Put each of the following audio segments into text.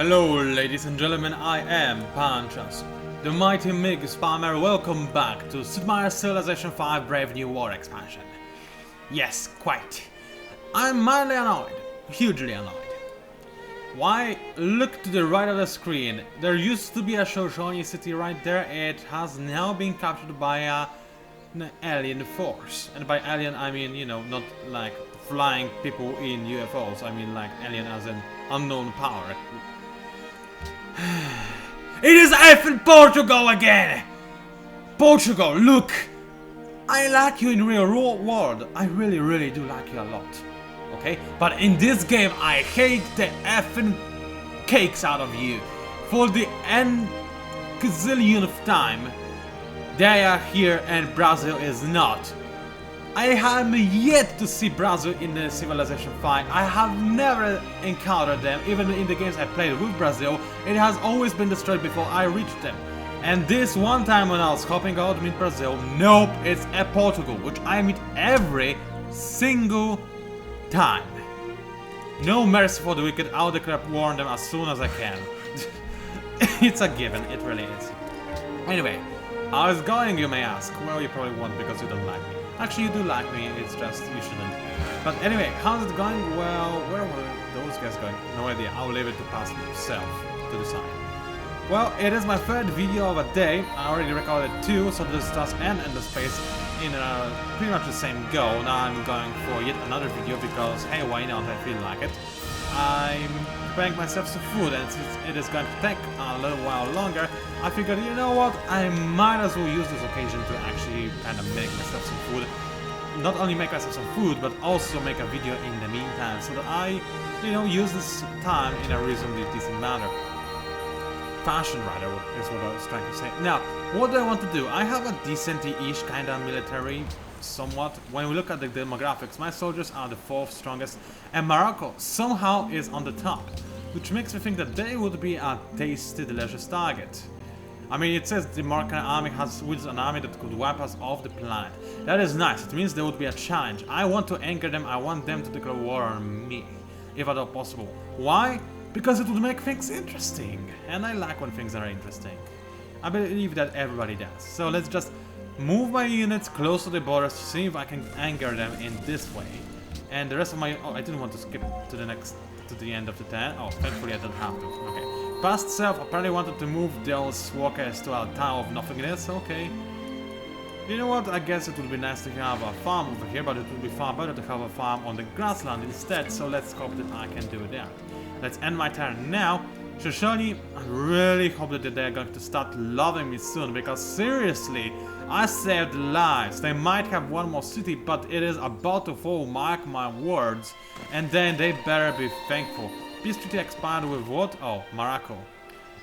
Hello ladies and gentlemen, I am PANCZASU, the mighty Mig Spammer. Welcome back to Sid Meier's Civilization 5 Brave New World expansion. Yes, quite. I'm mildly annoyed, hugely annoyed. Why? Look to the right of the screen. There used to be a Shoshone city right there. It has now been captured by an alien force. And by alien I mean, you know, not like flying people in UFOs. I mean like alien as an unknown power. It is effing Portugal again! Portugal, look! I like you in real world. I really do like you a lot. Okay? But in this game I hate the effing cakes out of you. For the n gazillionth time, they are here and Brazil is not. I have yet to see Brazil in the Civilization 5. I have never encountered them, even in the games I played with Brazil. It has always been destroyed before I reached them. And this one time when I was hoping out to meet Brazil, nope, it's a Portugal, which I meet every single time. No mercy for the wicked, I'll declare war on them as soon as I can. It's a given, it really is. Anyway, how's it going, you may ask? Well, you probably won't because you don't like me. Actually, you do like me, it's just you shouldn't. But anyway, how's it going? Well, where were those guys going? No idea, I'll leave it to past myself to decide. Well, it is my third video of a day. I already recorded two, so this does end in the space in pretty much the same go. Now I'm going for yet another video because, hey, why not? I feel like it. I'm preparing myself some food, and since it is going to take a little while longer, I figured, you know what, I might as well use this occasion to actually kind of make myself some food. Not only make myself some food, but also make a video in the meantime, so that I, you know, use this time in a reasonably decent manner. Fashion, rather, is what I was trying to say. Now, what do I want to do? I have a decent-ish kind of military, somewhat. When we look at the demographics, my soldiers are the 4th strongest, and Morocco somehow is on the top, which makes me think that they would be a tasty, delicious target. I mean, it says the Moroccan army wields an army that could wipe us off the planet. That is nice, it means there would be a challenge. I want to anchor them, I want them to declare war on me, if at all possible. Why? Because it would make things interesting, and I like when things are interesting. I believe that everybody does. So let's just move my units close to the borders to see if I can anchor them in this way. And the rest of my... oh, I didn't want to skip to the end of the turn. Oh, thankfully I don't have to. Okay. Past self apparently wanted to move those walkers to a town of nothingness. Okay. You know what? I guess it would be nice to have a farm over here, but it would be far better to have a farm on the grassland instead. So let's hope that I can do that. Let's end my turn now. Shoshone, I really hope that they're going to start loving me soon, because seriously, I saved lives. They might have one more city, but it is about to fall, mark my words. And then they better be thankful. Peace treaty expired with what? Oh, Morocco.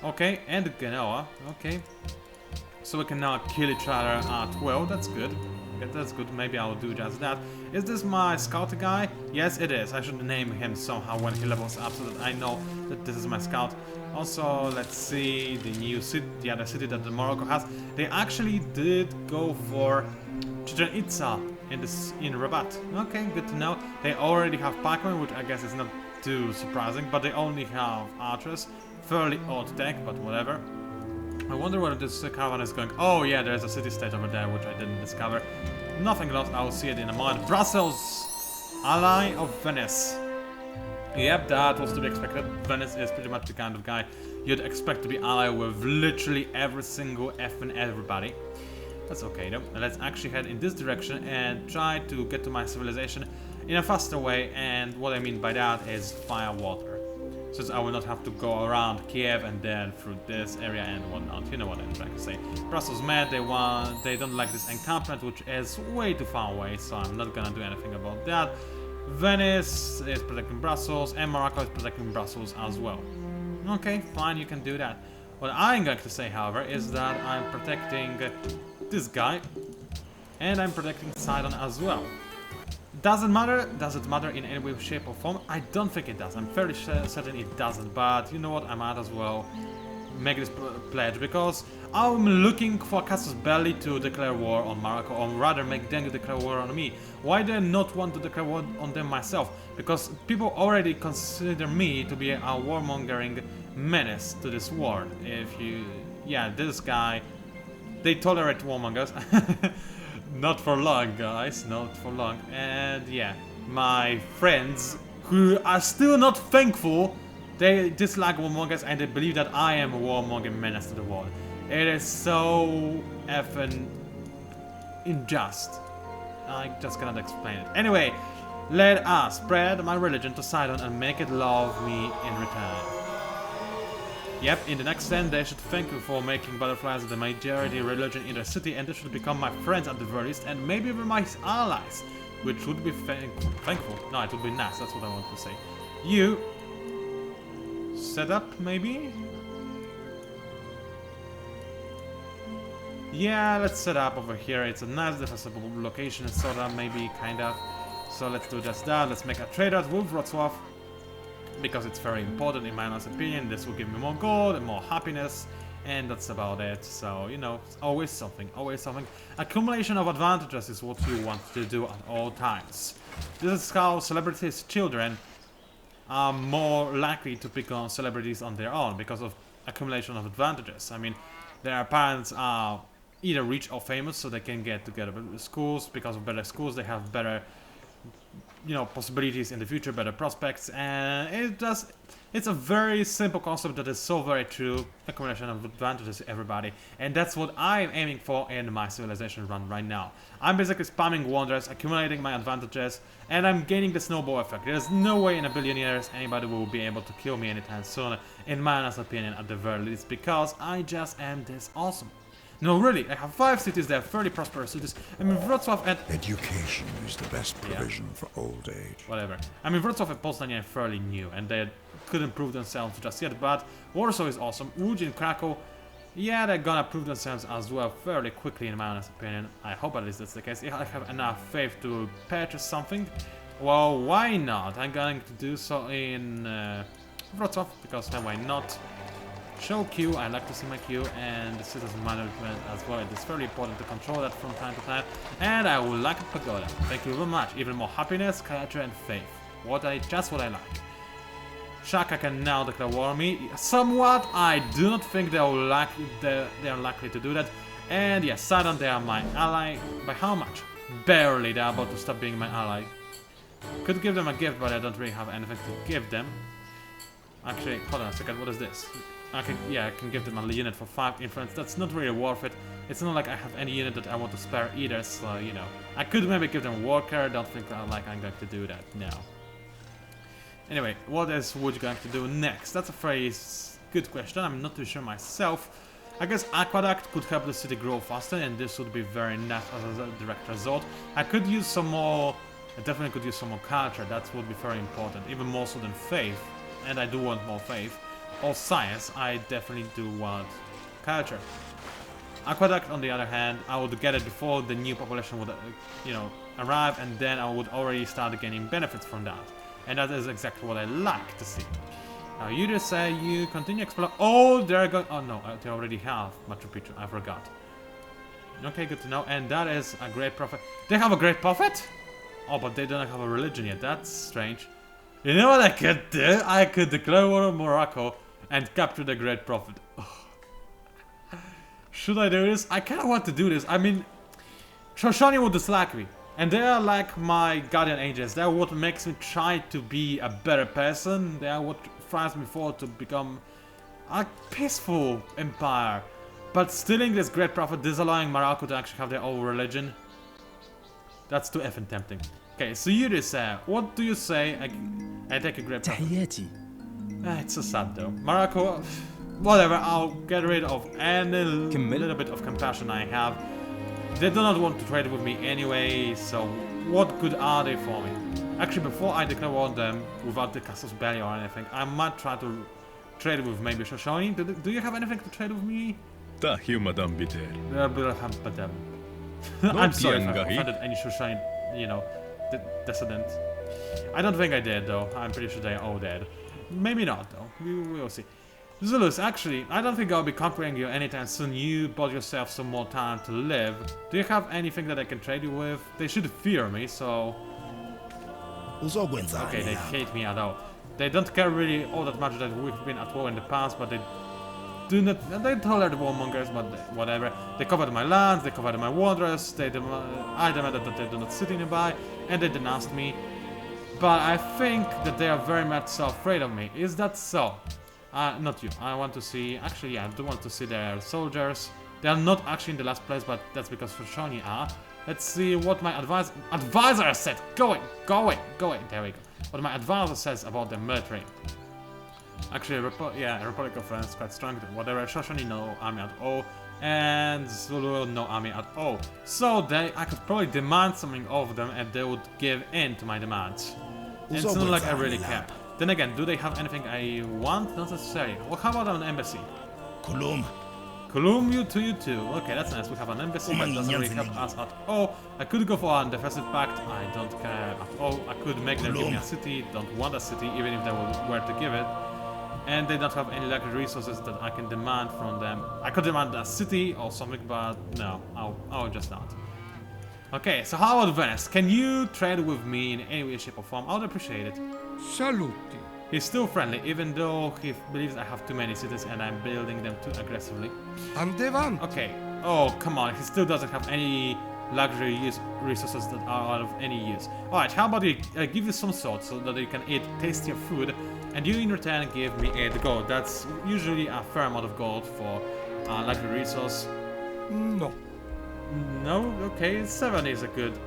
Okay, and Genoa. Okay. So we can now kill each other at will. That's good. Okay, that's good. Maybe I'll do just that. Is this my scout guy? Yes, it is. I should name him somehow when he levels up so that I know that this is my scout. Also, let's see the new city, the other city that Morocco has. They actually did go for Chichen Itza in Rabat. Okay, good to know. They already have pikemen, which I guess is not too surprising, but they only have archers. Fairly odd tech, but whatever. I wonder where this caravan is going. Oh yeah, there's a city-state over there, which I didn't discover. Nothing lost, I'll see it in a moment. Brussels! Ally of Venice. Yep, that was to be expected. Venice is pretty much the kind of guy you'd expect to be allied with literally every single effing everybody. That's okay though. Let's actually head in this direction and try to get to my civilization in a faster way, and what I mean by that is fire water. Since I will not have to go around Kiev and then through this area and whatnot. You know what I'm trying to say. Brussels mad, they don't like this encampment, which is way too far away, so I'm not gonna do anything about that. Venice is protecting Brussels, and Morocco is protecting Brussels as well. Okay, fine, you can do that. What I'm going to say, however, is that I'm protecting this guy, and I'm protecting Sidon as well. Doesn't matter. Does it matter in any way, shape or form? I don't think it does. I'm fairly certain it doesn't, but you know what, I might as well make this pledge, because I'm looking for casus belli to declare war on Morocco, or rather make them declare war on me. Why do I not want to declare war on them myself? Because people already consider me to be a warmongering menace to this world. If you... yeah, this guy... they tolerate warmongers. Not for long, guys, not for long. And yeah, my friends, who are still not thankful, they dislike warmongers and they believe that I am a warmongering menace to the world. It is so effing unjust. I just cannot explain it. Anyway, let us spread my religion to Sidon and make it love me in return. Yep, in the next 10 they should thank you for making butterflies the majority religion in the city, and they should become my friends at the very least, and maybe even my allies, which would be thankful. No, it would be nice, that's what I want to say. You... set up, maybe? Yeah, let's set up over here. It's a nice defensible location, sort of, maybe, kind of. So let's do just that. Let's make a trade out with Wrocław, because it's very important in my honest opinion. This will give me more gold and more happiness, and that's about it. So, you know, always something, always something. Accumulation of advantages is what you want to do at all times. This is how celebrities' children are more likely to become celebrities on their own, because of accumulation of advantages. I mean, their parents are either rich or famous, so they can get together with schools. Because of better schools, they have better, you know, possibilities in the future, better prospects, and it's a very simple concept that is so very true. Accumulation of advantages to everybody, and that's what I'm aiming for in my civilization run right now. I'm basically spamming wonders, accumulating my advantages, and I'm gaining the snowball effect. There's no way in a billion years anybody will be able to kill me anytime soon, in my honest opinion, at the very least, because I just am this awesome. No, really, I have 5 cities there, 30 prosperous cities. I mean, Wrocław and... education is the best provision for old age. Whatever. I mean, Wrocław and Poznań are fairly new, and they couldn't prove themselves just yet, but Warsaw is awesome. Łódź and Krakow, yeah, they're gonna prove themselves as well fairly quickly, in my honest opinion. I hope at least that's the case. If I have enough faith to purchase something, well, why not? I'm going to do so in Wrocław, because why not? Show queue, I like to see my queue, and the citizen management as well. It is very important to control that from time to time. And I would like a pagoda. Thank you very much. Even more happiness, character, and faith. Just what I like. Shaka can now declare war on me. Somewhat, I do not think they are likely to do that. And yes, Sidon, they are my ally. By how much? Barely. They are about to stop being my ally. Could give them a gift, but I don't really have anything to give them. Actually, hold on a second. What is this? I can give them a unit for 5 influence. That's not really worth it. It's not like I have any unit that I want to spare either, so, you know. I could maybe give them worker. Don't think like I'm going to do that now. Anyway, what is Łódź going to do next? That's a very good question. I'm not too sure myself. I guess Aqueduct could help the city grow faster, and this would be very nice as a direct result. I could use some more... I definitely could use some more culture. That would be very important, even more so than faith. And I do want more faith. Or science, I definitely do want culture. Aqueduct, on the other hand, I would get it before the new population would, you know, arrive, and then I would already start gaining benefits from that. And that is exactly what I like to see. Now, you just say you continue explore. Oh, they're going. Oh no, they already have Machu Picchu. I forgot. Okay, good to know. And that is a great prophet. They have a great prophet? Oh, but they don't have a religion yet. That's strange. You know what I could do? I could declare war on Morocco and capture the Great Prophet. Should I do this? I kind of want to do this. I mean, Shoshone would dislike me. And they are like my guardian angels. They are what makes me try to be a better person. They are what drives me forward to become a peaceful empire. But stealing this Great Prophet, disallowing Morocco to actually have their own religion. That's too effing tempting. Okay, so you just say, what do you say? I take a Great Prophet. It's so sad though. Morocco, whatever, I'll get rid of any little bit of compassion I have. They do not want to trade with me anyway, so what good are they for me? Actually, before I declare war on them, without the casus belli or anything, I might try to trade with maybe Shoshone. Do you have anything to trade with me? I'm sorry if I offended any Shoshone, you know, descendant. I don't think I did though. I'm pretty sure they are all dead. Maybe not though. We will see. Zulus, actually, I don't think I'll be conquering you anytime soon. You bought yourself some more time to live. Do you have anything that I can trade you with? They should fear me, so... Okay, they hate me at all. They don't care really all that much that we've been at war in the past, but they do not... They tolerate warmongers, but whatever. They covered my lands, they covered my waters, I demanded that they do not sit nearby, and they denounced me. But I think that they are very much so afraid of me. Is that so? Not you. I want to see... Actually, yeah, I do want to see their soldiers. They are not actually in the last place, but that's because Shoshone are. Let's see what my advisor said. Go away. There we go. What my advisor says about the military. Actually, Republic of France is quite strong. Whatever. Shoshone, no army at all. And Zulu, no army at all. So I could probably demand something of them and they would give in to my demands. And it's not like I really care. Then again, do they have anything I want? Not necessarily. Well, how about an embassy? Kulum, you too. Okay, that's nice. We have an embassy that doesn't really help us at all. I could go for an defensive pact. I don't care at all. I could make them give me a city. Don't want a city, even if they were to give it. And they don't have any luxury resources that I can demand from them. I could demand a city or something, but no, I'll just not. Okay, so how about Venice? Can you trade with me in any way, shape or form? I would appreciate it. Saluti. He's still friendly, even though he believes I have too many cities and I'm building them too aggressively. Andevan. Okay. Oh, come on. He still doesn't have any luxury resources that are out of any use. Alright, how about I give you some salt so that you can eat tastier food, and you in return give me 8 gold. That's usually a fair amount of gold for luxury resource. No. No? Okay, 7 is a good...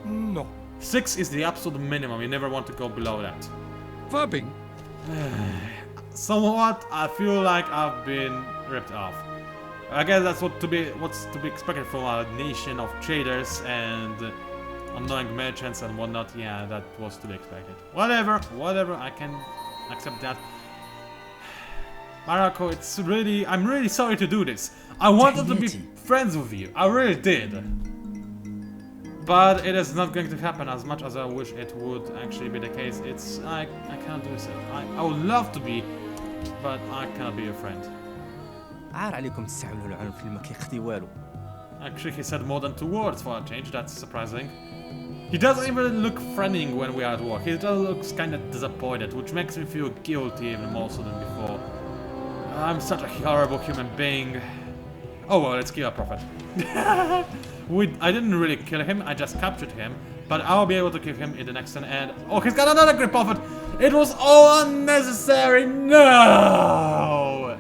No. 6 is the absolute minimum. You never want to go below that. Verbing. Somewhat, I feel like I've been ripped off. I guess that's what's to be expected from a nation of traders and annoying merchants and whatnot. Yeah, that was to be expected. Whatever, I can accept that. Morocco, I'm really sorry to do this. I wanted to be friends with you. I really did. But it is not going to happen as much as I wish it would actually be the case. I cannot do this. I would love to be, but I cannot be your friend. Actually, he said more than 2 words for a change. That's surprising. He doesn't even look threatening when we are at war. He just looks kind of disappointed, which makes me feel guilty even more so than before. I'm such a horrible human being. Oh well, let's kill a prophet. I didn't really kill him, I just captured him, but I'll be able to kill him in the next turn. And oh, he's got another great prophet. It was all unnecessary. No!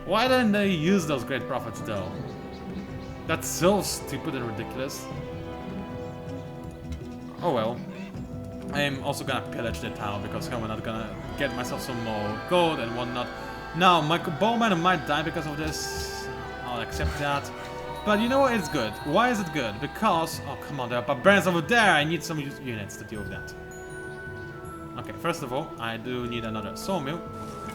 Why didn't they use those great prophets though? That's so stupid and ridiculous. Oh well. I'm also gonna pillage the town because I'm not gonna get myself some more gold and whatnot. Now, my bowman might die because of this. I'll accept that. But you know what? It's good. Why is it good? Because... Oh, come on, there are barbarians over there! I need some units to deal with that. Okay, first of all, I do need another sawmill.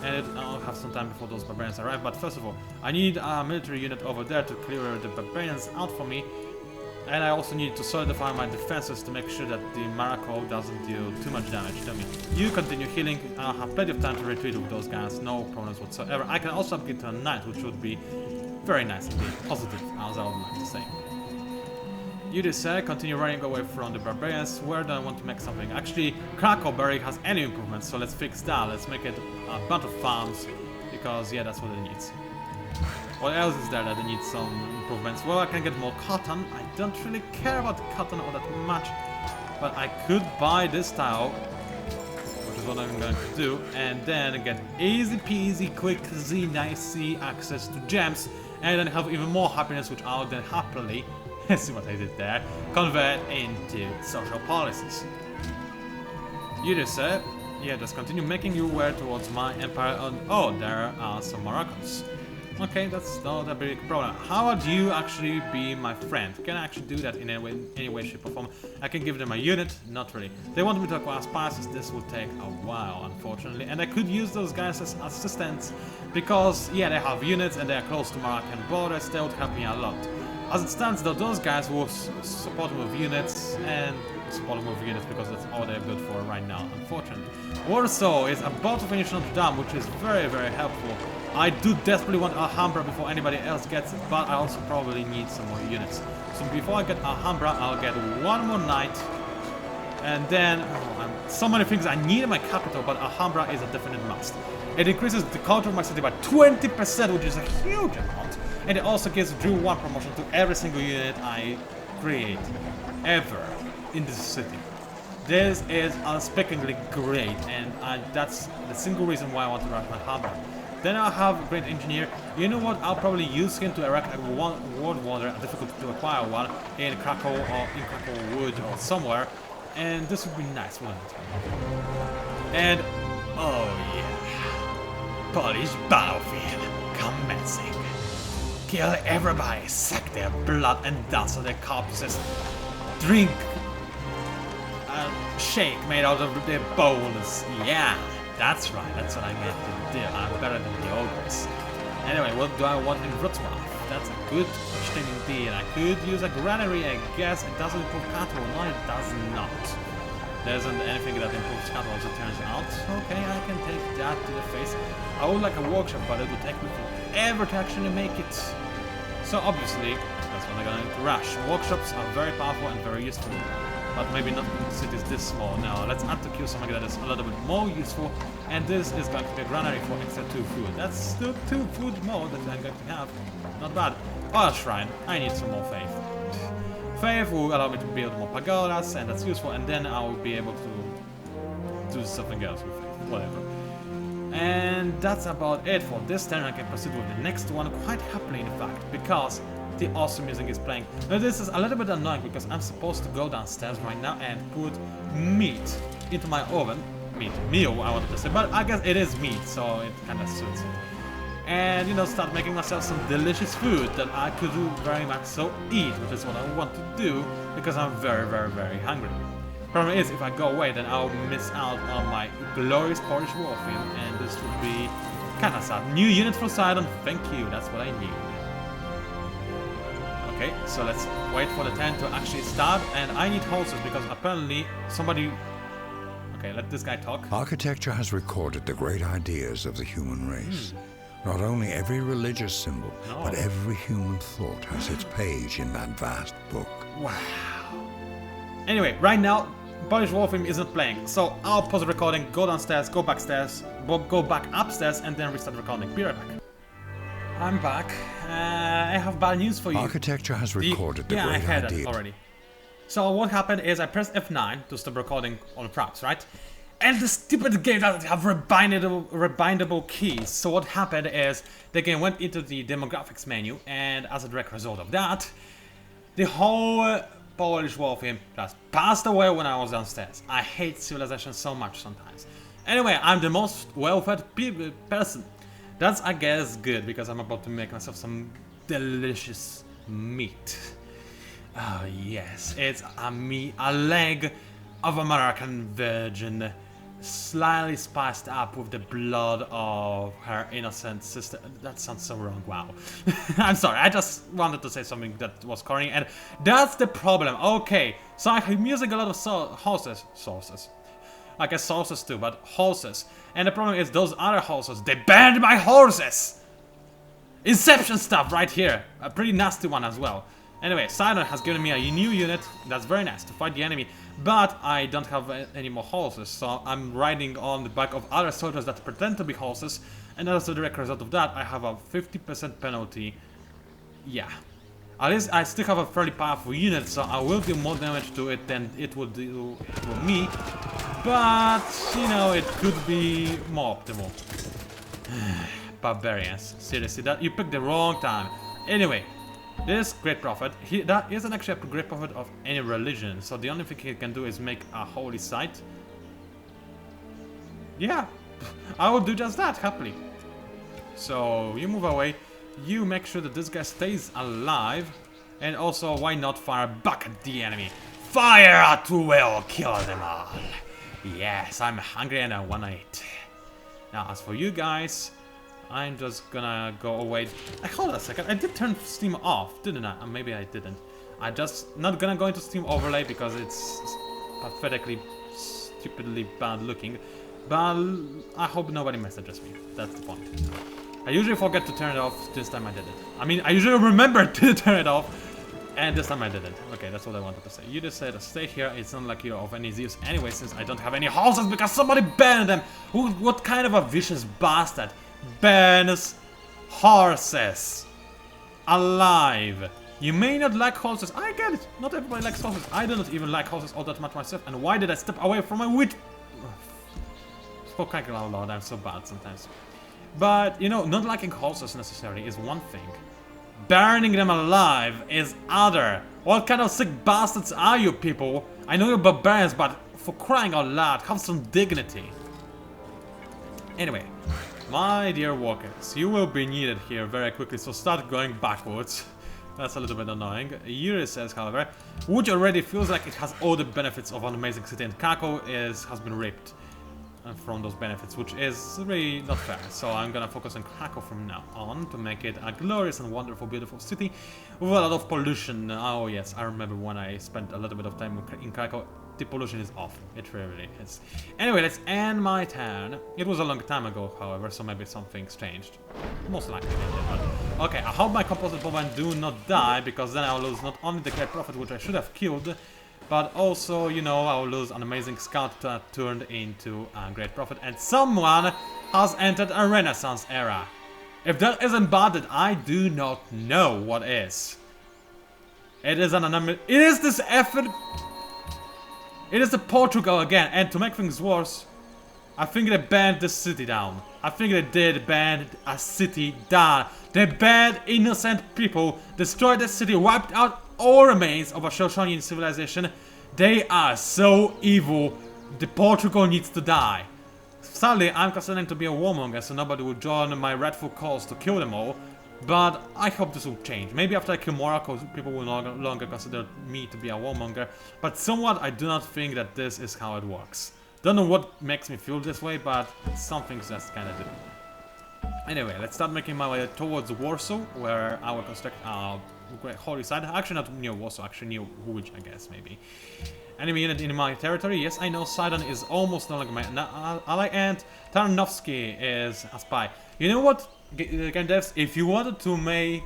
And I'll have some time before those barbarians arrive. But first of all, I need a military unit over there to clear the barbarians out for me. And I also need to solidify my defenses to make sure that the Morocco doesn't deal too much damage to me. You continue healing. I'll have plenty of time to retreat with those guys. No problems whatsoever. I can also upgrade to a knight, which would be... very nice indeed. Positive, as I would like to say. You decide, continue running away from the barbarians. Where do I want to make something? Actually, Krakow barely has any improvements, so let's fix that. Let's make it a bunch of farms, because yeah, that's what it needs. What else is there that it needs some improvements? Well, I can get more cotton. I don't really care about cotton all that much, but I could buy this tile, which is what I'm going to do, and then get easy peasy, quick, nicey access to gems. And then have even more happiness, which I'll then happily, see what I did there, convert into social policies. You just said, yeah, just continue making your way towards my empire. Oh, there are some Moroccans. Okay, that's not a big problem. How would you actually be my friend? Can I actually do that in any way, shape or form? I can give them a unit? Not really. They want me to acquire spices. This would take a while, unfortunately. And I could use those guys as assistants because, yeah, they have units and they are close to Moroccan borders. They would help me a lot. As it stands, though, those guys will support me with units and support me with units because that's all they're good for right now, unfortunately. Warsaw is about to finish Notre Dame, which is very, very helpful. I do desperately want Alhambra before anybody else gets it, but I also probably need some more units. So before I get Alhambra, I'll get one more knight. And then, so many things I need in my capital, but Alhambra is a definite must. It increases the culture of my city by 20%, which is a huge amount. And it also gives Drew 1 promotion to every single unit I create, ever, in this city. This is unspeakably great, and that's the single reason why I want to rush Alhambra. Then I'll have a great engineer. You know what? I'll probably use him to erect a world wonder, a difficult to acquire one, in Krakow or in Krakow Wood or somewhere. And this would be nice, wouldn't it? And, oh yeah, Polish battlefield commencing. Kill everybody, suck their blood and dust of their corpses. Drink a shake made out of their bones. Yeah, that's right, that's what I meant to do. I'm better than the ogres. Anyway, what do I want in Wrocław? That's a good question indeed. I could use a granary, I guess. It doesn't improve cattle. No, it does not. There isn't anything that improves cattle, as it turns out. Okay, I can take that to the face. I would like a workshop, but it would take me forever to actually make it. So obviously, that's what I'm going to rush. Workshops are very powerful and very useful. But maybe not in cities this small. Now, let's add to queue something that is a little bit more useful. And this is going to be a granary for extra 2 food. That's still 2 food more that I'm going to have. Not bad. Oh, shrine. I need some more faith. Faith will allow me to build more pagodas, and that's useful. And then I will be able to do something else with faith. Whatever. And that's about it for this turn. I can proceed with the next one quite happily, in fact, because the awesome music is playing. Now this is a little bit annoying because I'm supposed to go downstairs right now and put meat into my oven. Meal, I wanted to say, but I guess it is meat, so it kind of suits it. And, you know, start making myself some delicious food that I could do very much so eat, which is what I want to do because I'm very, very, very hungry. Problem is, if I go away, then I'll miss out on my glorious Polish warfare, and this would be kind of sad. New unit for Sidon, thank you, that's what I need. Okay, so let's wait for the turn to actually start, and I need horses because apparently somebody... Okay, let this guy talk. Architecture has recorded the great ideas of the human race. Not only every religious symbol, but every human thought has its page in that vast book. Wow. Anyway, right now, Polish War Theme isn't playing, so I'll pause the recording, go downstairs, go back upstairs, and then restart recording. Be right back. I'm back. I have bad news for you. Architecture has recorded the great I had idea. that already. So what happened is I pressed F9 to stop recording on fraps, right? And the stupid game doesn't have rebindable keys. So what happened is the game went into the demographics menu, and as a direct result of that, the whole Polish War Theme just passed away when I was downstairs. I hate civilization so much sometimes. Anyway, I'm the most well-fed person. That's, I guess, good, because I'm about to make myself some delicious meat. Oh yes, it's a leg of American virgin, slightly spiced up with the blood of her innocent sister. That sounds so wrong, wow. I'm sorry, I just wanted to say something that was corny, and that's the problem. Okay, so I'm using a lot of sources. I guess sources too, but horses. And the problem is those other horses, they banned my horses! Inception stuff right here, a pretty nasty one as well. Anyway, Sidon has given me a new unit, that's very nice, to fight the enemy, but I don't have any more horses, so I'm riding on the back of other soldiers that pretend to be horses, and as a direct result of that, I have a 50% penalty. Yeah. At least I still have a fairly powerful unit, so I will do more damage to it than it would do to me, but, you know, it could be more optimal. Barbarians, seriously, that you picked the wrong time. Anyway. This great prophet, that isn't actually a great prophet of any religion, so the only thing he can do is make a holy site. Yeah, I will do just that, happily. So, you move away, you make sure that this guy stays alive, and also, why not fire back at the enemy? Fire at will, kill them all. Yes, I'm hungry and I wanna eat. Now, as for you guys, I'm just gonna go away. Hold on a second, I did turn Steam off, didn't I? Maybe I didn't. I just not gonna go into Steam Overlay because it's pathetically, stupidly bad looking. But I hope nobody messages me. That's the point. I usually forget to turn it off. This time I did it. I mean, I usually remember to turn it off. And this time I didn't. Okay, that's what I wanted to say. You just said stay here. It's not like you're of any use anyway, since I don't have any horses because somebody banned them. What kind of a vicious bastard bans horses? Alive. You may not like horses. I get it. Not everybody likes horses. I do not even like horses all that much myself. And why did I step away from my witch? For crying out loud, I'm so bad sometimes. But, you know, not liking horses necessarily is one thing. Burning them alive is other. What kind of sick bastards are you people? I know you're barbarians, but for crying out loud, have some dignity. Anyway, my dear walkers, you will be needed here very quickly, so start going backwards. That's a little bit annoying. Yuri says, however, which already feels like it has all the benefits of an amazing city, and Krakow has been ripped from those benefits, which is really not fair. So I'm gonna focus on Krakow from now on to make it a glorious and wonderful, beautiful city with a lot of pollution. Oh yes, I remember when I spent a little bit of time in Krakow. The pollution is awful. It really is. Anyway, let's end my turn. It was a long time ago, however, so maybe something's changed. Most likely it did, but okay, I hope my composite bowmen do not die, because then I'll lose not only the Great Prophet, which I should have killed, but also, you know, I'll lose an amazing scout that turned into a Great Prophet, and someone has entered a Renaissance era. If that isn't bad, I do not know what is. It is it is this effort. It is the Portugal again, and to make things worse, I think they banned the city down. I think they did ban a city down. They banned innocent people, destroyed the city, wiped out all remains of a Shoshone civilization. They are so evil. The Portugal needs to die. Sadly, I'm considering to be a warmonger, so nobody will join my rightful cause to kill them all. But I hope this will change. Maybe after I kill Morocco, people will no longer consider me to be a warmonger. But somewhat, I do not think that this is how it works. Don't know what makes me feel this way, but some things just kinda do. Anyway, let's start making my way towards Warsaw, where I will construct a great holy site. Actually, not near Warsaw, actually near Łódź, I guess, maybe. Enemy unit in my territory. Yes, I know Sidon is almost no longer my ally, and Tarnowski is a spy. You know what, game devs? If you wanted to make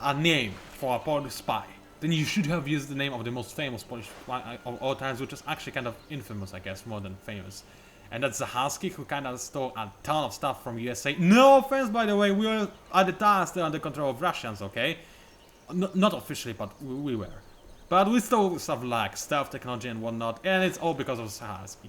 a name for a Polish spy, then you should have used the name of the most famous Polish spy of all times, which is actually kind of infamous, I guess, more than famous. And that's Zaharski, who kind of stole a ton of stuff from USA. No offense, by the way, we were at the time still under control of Russians, okay? Not officially, but we were. But we stole stuff like stealth technology and whatnot, and it's all because of Zaharski.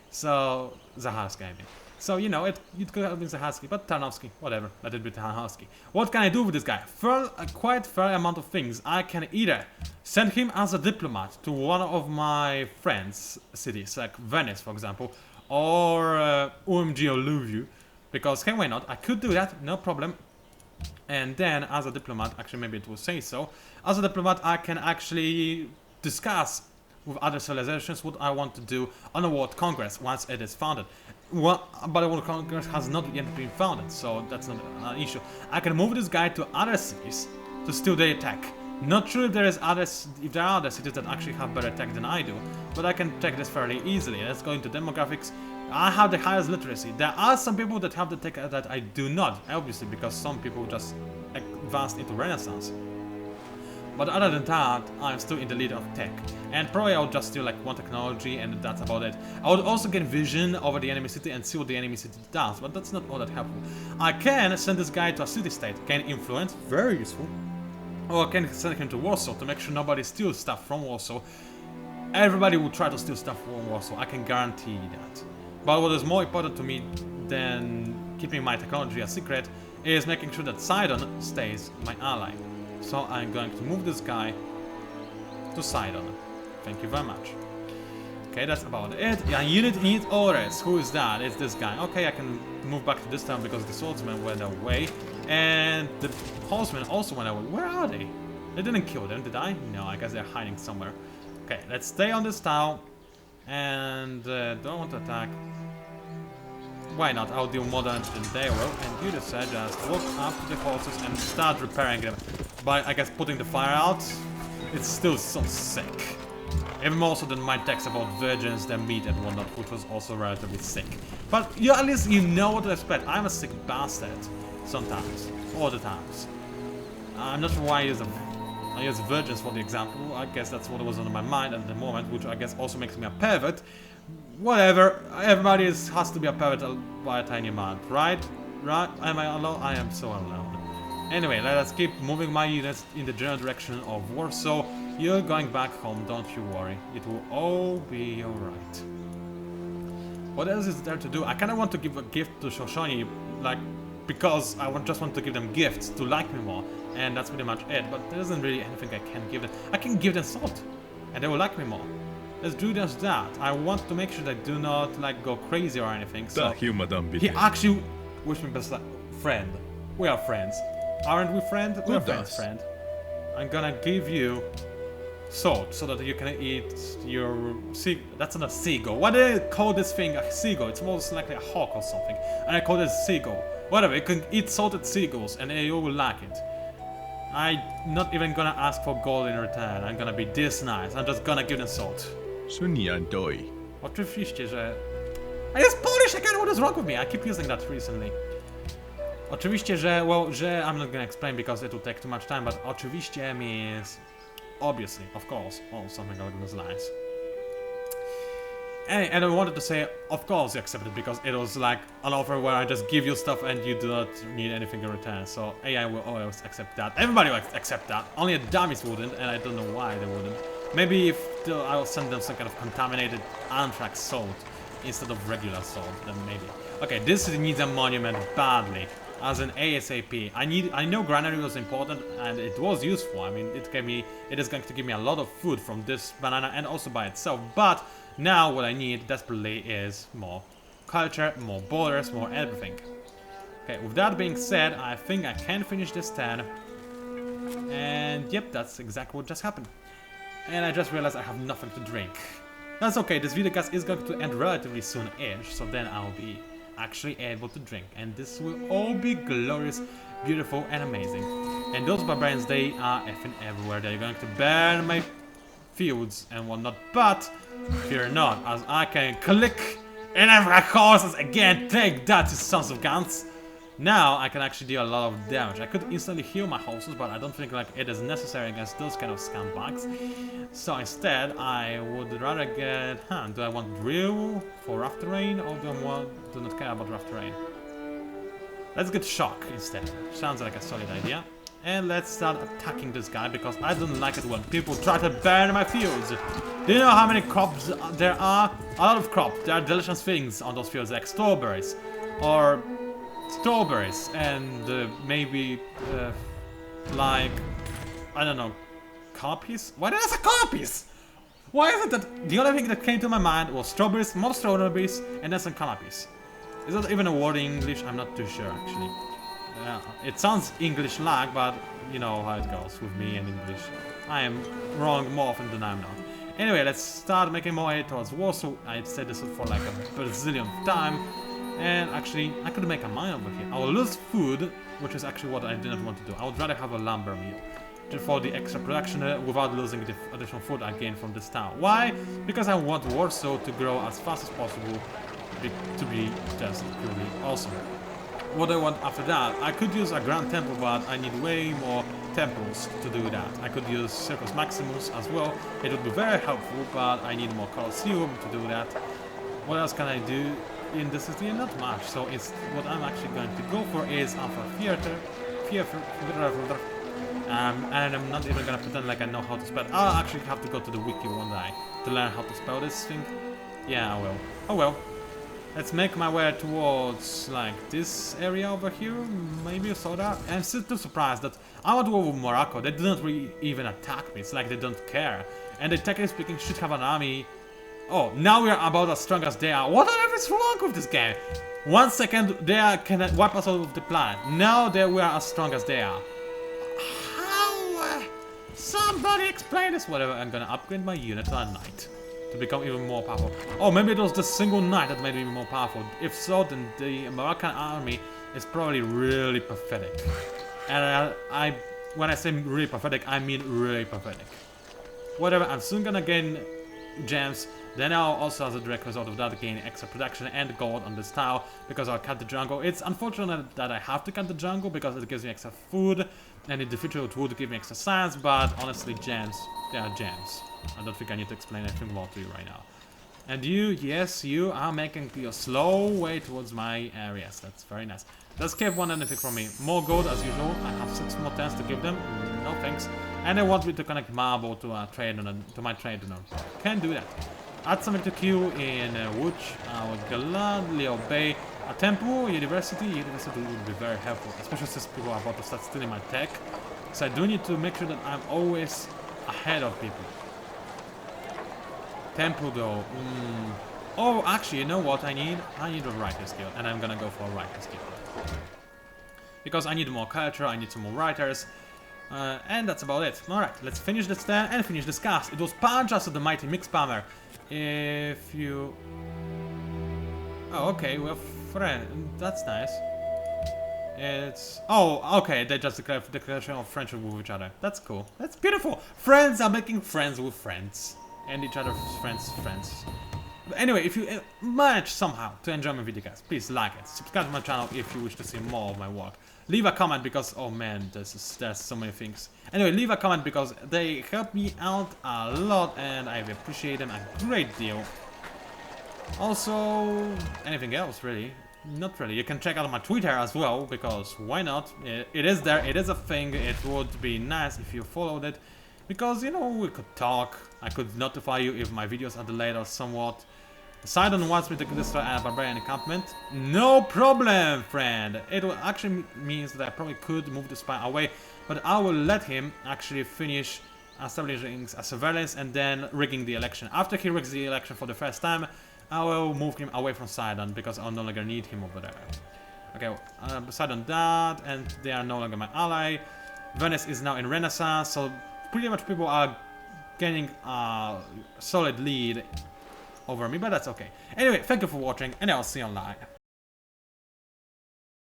So, Zaharski, I mean. So, you know, it could have been Zaharski, but Tarnowski, whatever, let it be Tarnowski. What can I do with this guy? For a quite fair amount of things. I can either send him as a diplomat to one of my friends' cities, like Venice, for example, or OMG or Lviv, because, hey, why not? I could do that, no problem. And then, as a diplomat, actually maybe it will say so, as a diplomat I can actually discuss with other civilizations what I want to do on a World Congress once it is founded. Well, but the World Congress has not yet been founded, so that's not an issue. I can move this guy to other cities to steal their tech. Not sure if there are other cities that actually have better tech than I do, but I can check this fairly easily. Let's go into demographics. I have the highest literacy. There are some people that have the tech that I do not, obviously, because some people just advanced into Renaissance. But other than that, I'm still in the lead of tech. And probably I'll just steal like one technology and that's about it. I would also get vision over the enemy city and see what the enemy city does, but that's not all that helpful. I can send this guy to a city-state, can influence, very useful. Or I can send him to Warsaw to make sure nobody steals stuff from Warsaw. Everybody will try to steal stuff from Warsaw, I can guarantee that. But what is more important to me than keeping my technology a secret is making sure that Sidon stays my ally. So I'm going to move this guy to Sidon. Thank you very much. Okay, that's about it. Yeah, unit needs orders. Who is that? It's this guy. Okay, I can move back to this town because the swordsman went away. And the horsemen also went away. Where are they? They didn't kill them, did I? No, I guess they're hiding somewhere. Okay, let's stay on this town. And don't want to attack. Why not? I'll deal more damage than they will. And you just said just walk up to the horses and start repairing them. By, I guess, putting the fire out. It's still so sick. Even more so than my text about virgins, their meat and whatnot, which was also relatively sick. But you, at least you know what to expect. I'm a sick bastard. Sometimes. All the times. I'm not sure why I use virgins for the example. I guess that's what was on my mind at the moment, which I guess also makes me a pervert. Whatever. Everybody has to be a pervert by a tiny amount, right? Right? Am I alone? I am so alone. Anyway, let us keep moving my units in the general direction of Warsaw. You're going back home, don't you worry. It will all be alright. What else is there to do? I kinda want to give a gift to Shoshone, like, because I just want to give them gifts to like me more. And that's pretty much it, but there isn't really anything I can give them. I can give them salt, and they will like me more. Let's do just that. I want to make sure they do not, like, go crazy or anything, so... He actually wished me best friend. We are friends. Aren't we friends? We're friends, friend. I'm gonna give you salt so that you can eat your that's not a seagull. What do they call this thing? A seagull. It's most likely a hawk or something. And I call it a seagull. Whatever, you can eat salted seagulls and you will like it. I'm not even gonna ask for gold in return. I'm gonna be this nice. I'm just gonna give them salt. Oczywiście, że... I use Polish again, what is wrong with me? I keep using that recently. Oczywiście, że, well, że I'm not gonna explain because it will take too much time, but oczywiście means obviously, of course, or something along those lines. And I wanted to say, of course you accept it, because it was like an offer where I just give you stuff and you do not need anything in return, so AI will always accept that. Everybody will accept that, only the dummies wouldn't, and I don't know why they wouldn't. Maybe if I'll send them some kind of contaminated anthrax salt instead of regular salt, then maybe. Okay, this needs a monument badly. As an ASAP. I know granary was important and it was useful. I mean, it is going to give me a lot of food from this banana and also by itself. But now what I need desperately is more culture, more borders, more everything. Okay, with that being said, I think I can finish this 10. And yep, that's exactly what just happened. And I just realized I have nothing to drink. That's okay, this video cast is going to end relatively soon-ish, so then I'll be actually able to drink, and this will all be glorious, beautiful, and amazing. And those barbarians, they are effing everywhere. They're going to burn my fields and whatnot, but fear not, as I can click and every horses again. Take that, you sons of guns. Now I can actually do a lot of damage. I could instantly heal my horses, but I don't think like it is necessary against those kind of scumbags. So instead, I would rather get... do I want drill for rough terrain, or do not care about rough terrain? Let's get shock instead. Sounds like a solid idea. And let's start attacking this guy, because I don't like it when people try to burn my fields. Do you know how many crops there are? A lot of crops. There are delicious things on those fields, like strawberries, or... strawberries, and maybe like, I don't know, copies? Why did I say copies? Why is it that the only thing that came to my mind was strawberries, more strawberries, and then some canopies? Is that even a word in English? I'm not too sure actually. It sounds English-like, but you know how it goes with me and English. I am wrong more often than I'm not. Anyway, let's start making more way towards Warsaw. I said this for like a bazillionth time. And actually, I could make a mine over here. I will lose food, which is actually what I didn't want to do. I would rather have a lumber mill for the extra production without losing the additional food I gain from this town. Why? Because I want Warsaw to grow as fast as possible to be just purely awesome. What I want after that, I could use a Grand Temple, but I need way more temples to do that. I could use Circus Maximus as well. It would be very helpful, but I need more Colosseum to do that. What else can I do? In this city, not much, so it's what I'm actually going to go for is Theater, and I'm not even gonna pretend like I know how to spell. I'll actually have to go to the wiki one day to learn how to spell this thing. Yeah, I will. Oh well. Let's make my way towards like this area over here, maybe sort of. I'm still too surprised that I want to go with Morocco. They didn't really even attack me. It's like they don't care, and they technically speaking should have an army. Oh, now we are about as strong as they are. What on earth is wrong with this game? 1 second they can wipe us out of the planet. Now we are as strong as they are. How? Somebody explain this. Whatever, I'm gonna upgrade my unit to a knight to become even more powerful. Oh, maybe it was the single knight that made me more powerful. If so, then the Moroccan army is probably really pathetic. And when I say really pathetic, I mean really pathetic. Whatever, I'm soon gonna gain gems. Then I'll also, as a direct result of that, gain extra production and gold on this tile because I'll cut the jungle. It's unfortunate that I have to cut the jungle because it gives me extra food, and in the future it would give me extra science, but honestly, gems, they are gems. I don't think I need to explain anything more to you right now. And you, yes, you are making your slow way towards my areas. That's very nice. Does Cave want anything from me? More gold as usual. I have 6 more tens to give them. No thanks. And they want me to connect marble to a trade to my trade node. Can do that. Add something to queue in which I would gladly obey. A temple, university would be very helpful, especially since people are about to start stealing my tech. So I do need to make sure that I'm always ahead of people. Temple though. Oh, actually, you know what I need? I need a writer skill, and I'm gonna go for a writer skill. Because I need more culture, I need some more writers. And that's about it. Alright, let's finish this then and finish this cast. It was PANCZASU, the mighty mix spammer. If you... Oh, okay, we have friends. That's nice. It's... Oh, okay, they just declared declaration of friendship with each other. That's cool. That's beautiful. Friends are making friends with friends. And each other's friends' friends. But anyway, if you manage somehow to enjoy my videocast, please like it. Subscribe to my channel if you wish to see more of my work. Leave a comment because, oh man, there's so many things. Anyway, leave a comment because they help me out a lot and I appreciate them a great deal. Also, anything else really? Not really. You can check out my Twitter as well because why not? It is there, it is a thing. It would be nice if you followed it because, you know, we could talk. I could notify you if my videos are delayed or somewhat. Sidon wants me to destroy a barbarian encampment. No problem, friend. It will actually means that I probably could move the spy away, but I will let him actually finish establishing a surveillance and then rigging the election. After he rigs the election for the first time, I will move him away from Sidon because I'll no longer need him over there. Okay, Sidon that, and they are no longer my ally. Venice is now in Renaissance, so pretty much people are gaining a solid lead over me, but that's okay. Anyway, thank you for watching, and I'll see you online.